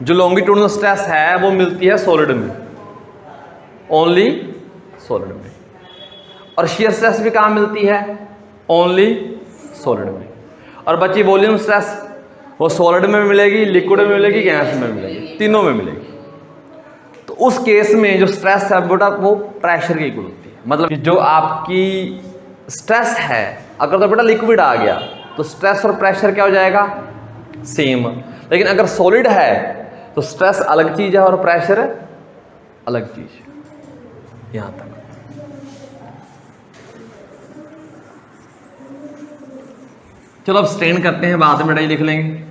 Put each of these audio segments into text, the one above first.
जो longitudinal stress है वो मिलती है सॉलिड में, ओनली सॉलिड में। और शियर स्ट्रेस भी कहाँ मिलती है? ओनली सॉलिड में। और बची वॉल्यूम स्ट्रेस, वो सॉलिड में मिलेगी, लिक्विड में मिलेगी, गैस में मिलेगी, तीनों में मिलेगी। तो उस केस में जो स्ट्रेस है बेटा वो प्रेशर की इक्वल होती है। मतलब जो आपकी स्ट्रेस है, अगर तो बेटा लिक्विड आ गया तो स्ट्रेस और प्रेशर क्या हो जाएगा? सेम। लेकिन अगर सॉलिड है तो स्ट्रेस अलग चीज है और प्रेशर अलग चीज है। यहां तक। चलो अब स्ट्रेन करते हैं, बाद में बेटा लिख लेंगे।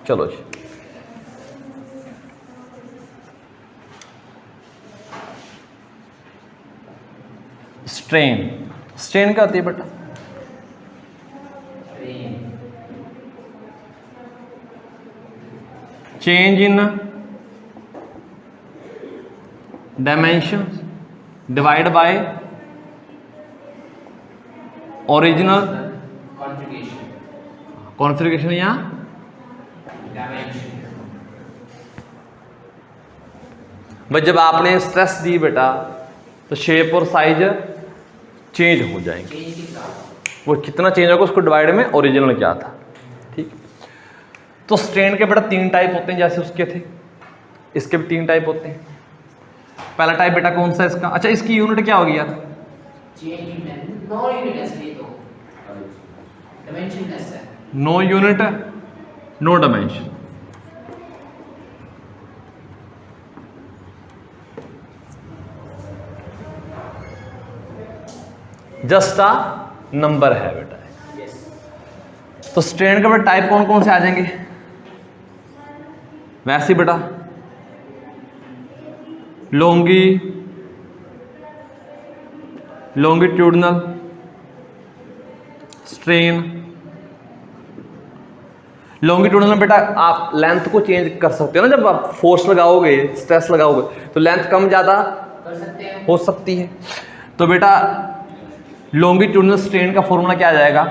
चलो जी, स्ट्रेन। स्ट्रेन क्या होती है बेटा? Change in dimension divide by original configuration या भाई जब आपने स्ट्रेस दी बेटा तो शेप और साइज चेंज हो जाएंगे। वो कितना चेंज होगा उसको डिवाइड में ओरिजिनल क्या था। ठीक। तो स्ट्रेन के बेटा 3 टाइप होते हैं, जैसे उसके थे इसके भी 3 टाइप होते हैं। पहला टाइप बेटा कौन सा इसका? अच्छा, इसकी यूनिट क्या होगी यार? No unit no dimension. Just a number है बेटा। तो स्ट्रेन का बेटा टाइप कौन कौन से आ जाएंगे? वैसे बेटा लॉन्गिट्यूडनल स्ट्रेन। लॉन्गिट्यूडनल बेटा आप लेंथ को चेंज कर सकते हो ना, जब आप फोर्स लगाओगे, स्ट्रेस लगाओगे तो लेंथ कम ज्यादा हो सकती है। तो बेटा लॉन्गिट्यूडनल स्ट्रेन का फॉर्मूला क्या आ जाएगा?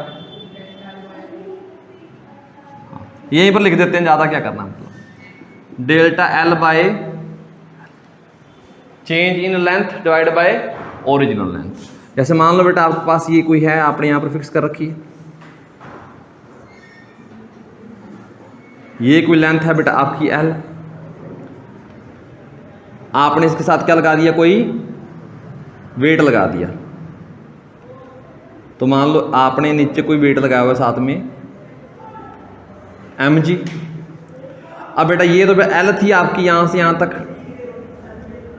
यहीं पर लिख देते हैं, ज्यादा क्या करना, मतलब delta L by change in length divide by original length. जैसे मान लो बेटा आपके पास ये कोई है, आपने यहां पर फिक्स कर रखी है, ये कोई लेंथ है बेटा आपकी एल, आपने इसके साथ क्या लगा दिया? कोई वेट लगा दिया। तो मान लो आपने नीचे कोई वेट लगाया हुआ साथ में mg। अब बेटा ये तो बेटा एल थी आपकी यहां से यहां तक,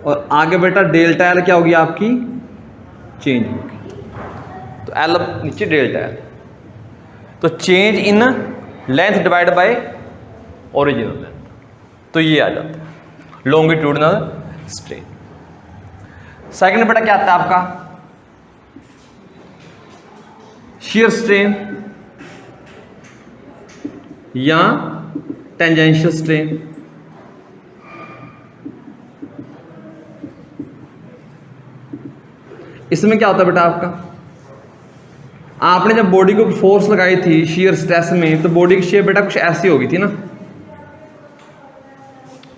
और आगे बेटा डेल्टा एल क्या होगी आपकी? चेंज होगी। तो एल नीचे डेल्टा एल, तो change in length divide by original length. तो ये आ जाता है लॉन्गिट्यूडनल स्ट्रेन। सेकंड बेटा क्या आता है आपका? शियर स्ट्रेन या टेंजेंशियल स्ट्रेन। इसमें क्या होता है बेटा आपका? आपने जब बॉडी को फोर्स लगाई थी शियर स्ट्रेस में, तो बॉडी की शेप बेटा कुछ ऐसी होगी थी ना,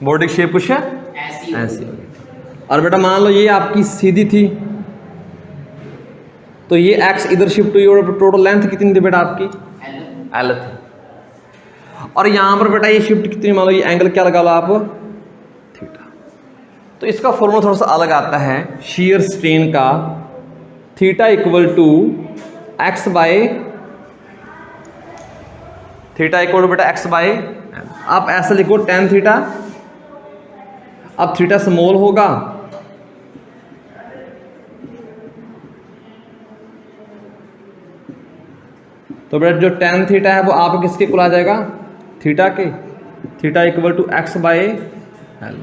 बॉडी की शेप कुछ ऐसी होगी। और बेटा मान लो ये आपकी सीधी थी, तो ये एक्स इधर शिफ्ट हुई और टोटल लेंथ कितनी थी बेटा आपकी? एल थी। और यहां पर बेटा ये शिफ्ट कितनी, मान लो ये एंगल क्या लगा लो आप? थीटा। तो इसका फॉर्मूला थोड़ा सा अलग आता है शियर स्ट्रेन का, theta equal to x by theta equal to बेटा एक्स बाय, आप ऐसा लिखो टेन थीटा। अब थीटा स्मॉल होगा तो बेटा जो टेन थीटा है वो आप किसके इक्वल आ जाएगा? थीटा के। Theta equal to x by L.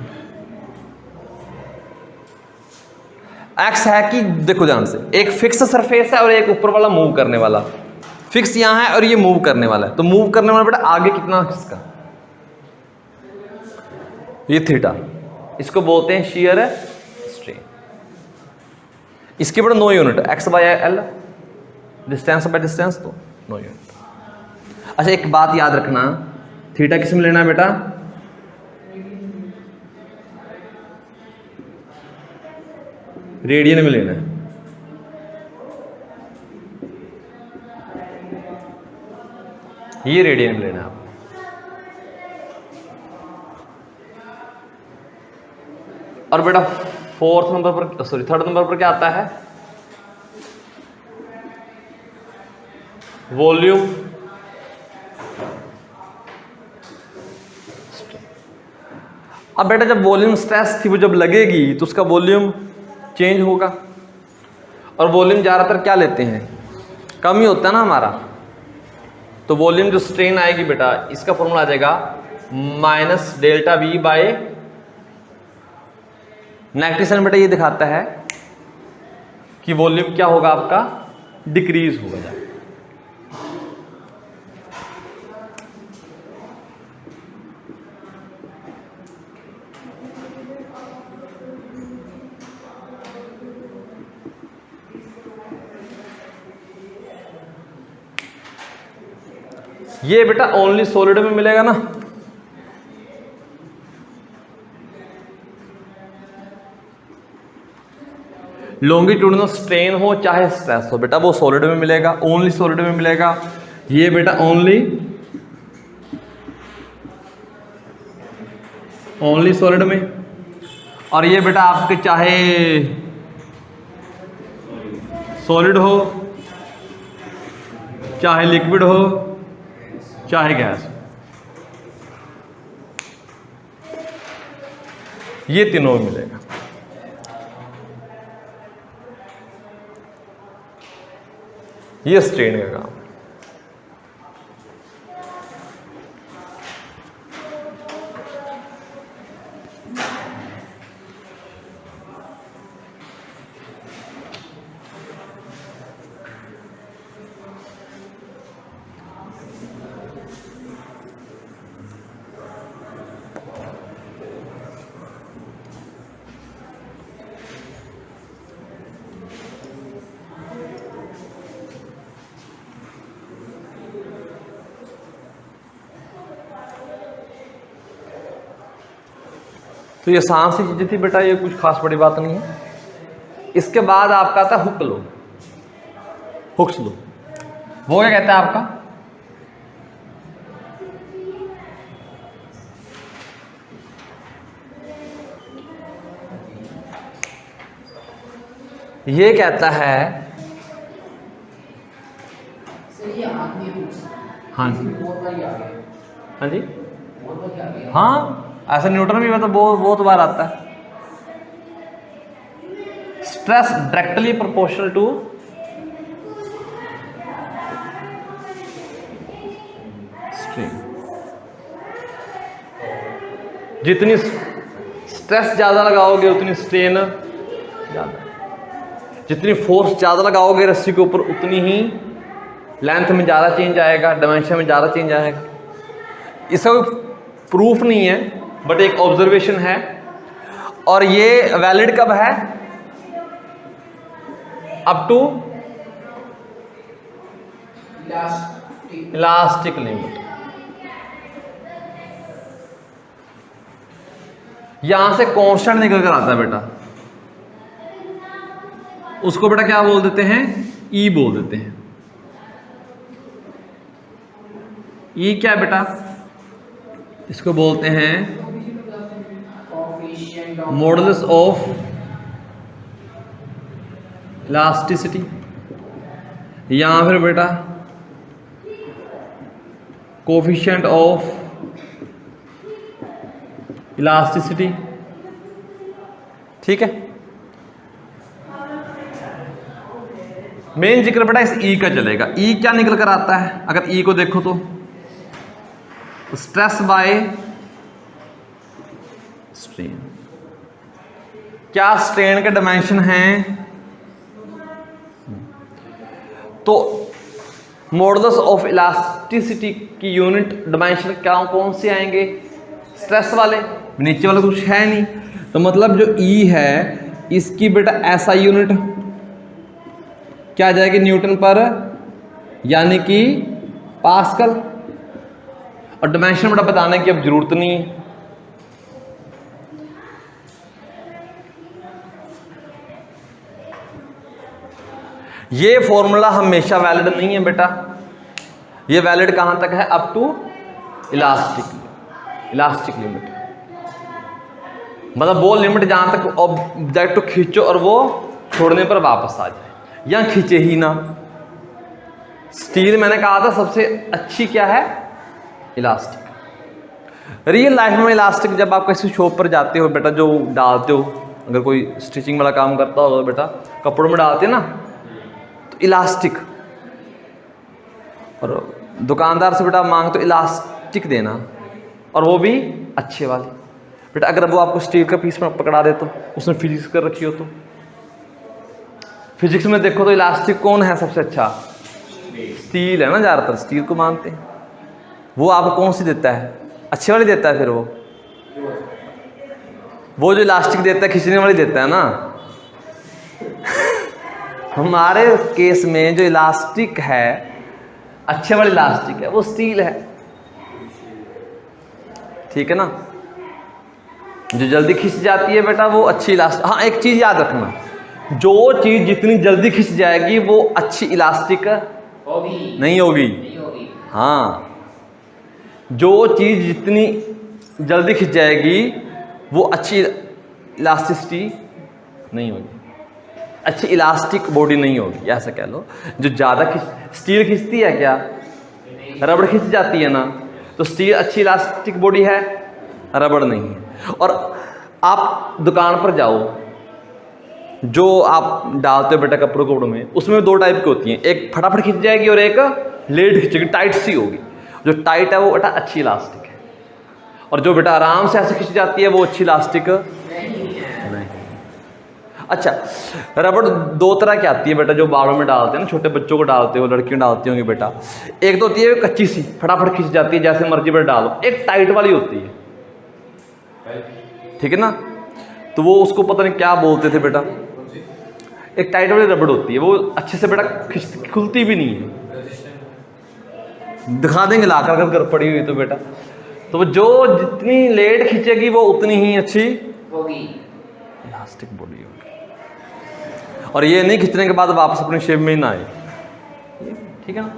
X है कि देखो ध्यान से, एक फिक्स सरफेस है और एक ऊपर वाला मूव करने वाला। फिक्स यहां है और ये मूव करने वाला है, तो मूव करने वाला बेटा आगे कितना किसका? ये थीटा, इसको बोलते हैं शियर स्ट्रेन। इसकी बेटा no unit, x by L, distance by distance, तो नो यूनिट। अच्छा एक बात याद रखना, थीटा किस में लेना है बेटा? रेडियन में लेना है। ये रेडियन में लेना है आपको। और बेटा थर्ड नंबर पर क्या आता है? वॉल्यूम अब बेटा जब वॉल्यूम स्ट्रेस थी वो जब लगेगी तो उसका वॉल्यूम चेंज होगा, और वॉल्यूम ज़्यादातर क्या लेते हैं? कम ही होता है ना हमारा। तो वॉल्यूम जो स्ट्रेन आएगी बेटा, इसका फॉर्मूला आ जाएगा minus delta V by negative sign. बेटा ये दिखाता है कि वॉल्यूम क्या होगा आपका? डिक्रीज होगा जाएगा। ये बेटा ओनली सॉलिड में मिलेगा ना। लॉन्गिट्यूडिनल स्ट्रेन हो चाहे स्ट्रेस हो बेटा, वो सॉलिड में मिलेगा, ओनली सॉलिड में मिलेगा। ये बेटा ओनली सॉलिड में। और ये बेटा आपके चाहे सॉलिड हो चाहे लिक्विड हो चाहे गैस, ये तीनों में मिलेगा। ये स्ट्रेन का काम। तो ये आसान सी चीजें थी बेटा, ये कुछ खास बड़ी बात नहीं है। इसके बाद आपका आता है हुक लो, हुक्स लो। वो क्या कहता है आपका? ये कहता है हाँ जी हाँ जी हाँ, ऐसा न्यूटन भी मतलब बहुत बार आता है। Stress directly proportional to strain. जितनी स्ट्रेस ज्यादा लगाओगे उतनी स्ट्रेन ज्यादा, जितनी फोर्स ज्यादा लगाओगे रस्सी के ऊपर उतनी ही लेंथ में ज्यादा चेंज आएगा, डायमेंशन में ज्यादा चेंज आएगा। इसका कोई प्रूफ नहीं है बट एक ऑब्जर्वेशन है। और ये वैलिड कब है? Up to elastic limit. यहां से कांस्टेंट निकल कर आता है बेटा, उसको बेटा क्या बोल देते हैं? ई बोल देते हैं। ई क्या है बेटा? इसको बोलते हैं मॉडुलस ऑफ इलास्टिसिटी, या फिर बेटा कोफिशिएंट ऑफ इलास्टिसिटी। ठीक है, मेन जिक्र बेटा इस ई का चलेगा। ई क्या निकल कर आता है? अगर ई को देखो तो स्ट्रेस बाय स्ट्रेन। क्या स्ट्रेन के डायमेंशन हैं? तो मॉडुलस ऑफ इलास्टिसिटी की यूनिट डायमेंशन क्या कौन से आएंगे? स्ट्रेस वाले, नीचे वाला कुछ है नहीं। तो मतलब जो ई है इसकी बेटा एसआई यूनिट क्या आ जाएगी? न्यूटन पर, यानी कि पास्कल। और डायमेंशन बेटा बताने की अब जरूरत नहीं है। ये फॉर्मूला हमेशा वैलिड नहीं है बेटा, ये वैलिड कहां तक है? अप टू इलास्टिक लिमिट, मतलब वो लिमिट जहां तक ऑब्जेक्ट को खींचो और वो छोड़ने पर वापस आ जाए, या खींचे ही ना। स्टील मैंने कहा था सबसे अच्छी क्या है? इलास्टिक। रियल लाइफ में इलास्टिक जब आप किसी शॉप पर जाते हो बेटा, जो डालते हो, अगर कोई स्टिचिंग वाला काम करता होगा बेटा, कपड़ों में डालते हैं ना, तो इलास्टिक, और दुकानदार से बेटा मांग तो इलास्टिक देना, और वो भी अच्छे वाली। बेटा अगर वो आपको स्टील का पीस में पकड़ा दे तो उसने फिजिक्स कर रखी हो, तो फिजिक्स में देखो तो इलास्टिक कौन है सबसे अच्छा? स्टील है ना, ज़्यादातर स्टील को मानते हैं। वो आपको कौन सी देता है? अच्छे वाली देता है। फिर वो जो इलास्टिक देता है खींचने वाली देता है ना। हमारे केस में जो इलास्टिक है, अच्छे वाली इलास्टिक है, वो स्टील है, ठीक है ना। जो जल्दी खिंच जाती है बेटा वो अच्छी इलास्टिक। हाँ, एक चीज याद रखना, जो चीज जितनी जल्दी खिंच जाएगी वो अच्छी इलास्टिक नहीं होगी। हाँ, जो चीज जितनी जल्दी खिंच जाएगी वो अच्छी इलास्टिसिटी नहीं होगी, अच्छी इलास्टिक बॉडी नहीं होगी, ऐसा कह लो। जो ज़्यादा स्टील खिंचती है क्या? रबड़ खिंच जाती है ना, तो स्टील अच्छी इलास्टिक बॉडी है, रबड़ नहीं है। और आप दुकान पर जाओ, जो आप डालते हो बेटा कपड़ों कोड़ों में, उसमें दो टाइप की होती हैं, एक फटाफट खिंच जाएगी और एक लेट खिंचेगी, टाइट सी होगी। जो टाइट है वो बेटा अच्छी इलास्टिक है, और जो बेटा आराम से ऐसे खिंच जाती है वो अच्छी इलास्टिक नहीं। अच्छा, रबड़ दो तरह की आती है बेटा, जो बालों में डालते हैं ना, छोटे बच्चों को डालते हो, लड़कियां डालती होंगी बेटा। एक तो होती है कच्ची सी, फटाफट खिंच जाती है, जैसे मर्जी पर डालो। एक टाइट वाली होती है, ठीक है ना। तो वो उसको पता नहीं क्या बोलते थे बेटा, एक टाइट वाली रबड़ होती है, वो अच्छे से बेटा खुलती भी नहीं है। दिखा देंगे लाकर अगर पड़ी हुई तो बेटा। तो जो जितनी लेट खींचेगी वो उतनी ही अच्छी होगी, इलास्टिक बॉडी होगी। और ये नहीं खींचने के बाद वापस अपनी शेप में ही ना आए, ठीक है ना,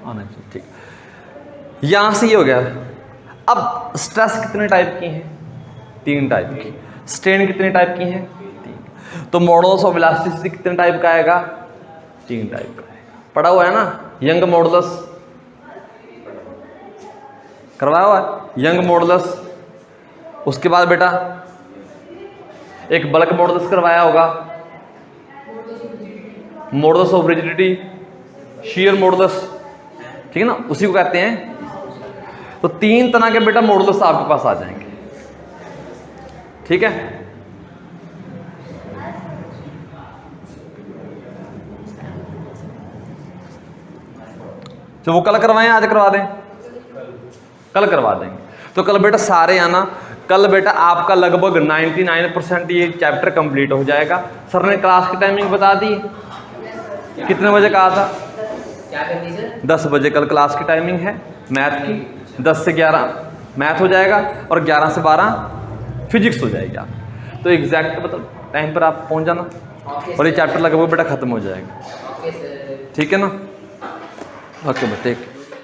आना चाहिए, ठीक। यहां से ये हो गया। अब स्ट्रेस कितने टाइप की हैं? 3 टाइप की। स्ट्रेन कितने टाइप की हैं? 3। तो मॉडल्स ऑफ इलास्टिसिटी कितने टाइप का आएगा? 3 टाइप का आएगा। पढ़ा हुआ है ना, यंग मॉडुलस करवाया हुआ है, यंग मॉडुलस। उसके बाद बेटा एक बल्क मॉडुलस करवाया होगा, modulus of rigidity, shear modulus, ठीक है ना, उसी को कहते हैं। तो 3 तरह के बेटा मॉडुलस आपके पास आ जाएंगे, ठीक है। तो वो कल करवाएं, आज करवा दें? कल करवा देंगे। तो कल बेटा सारे आना। कल बेटा आपका लगभग 99% ये चैप्टर कंप्लीट हो जाएगा। सर ने क्लास की टाइमिंग बता दी, कितने बजे कहा था? 10 बजे कल क्लास की टाइमिंग है मैथ की। 10 से 11 मैथ हो जाएगा और 11 से 12 फिजिक्स हो जाएगा। तो एग्जैक्ट मतलब टाइम पर आप पहुंच जाना और ये चैप्टर लगभग बेटा खत्म हो जाएगा, ठीक है ना। ओके बेटा, ठीक।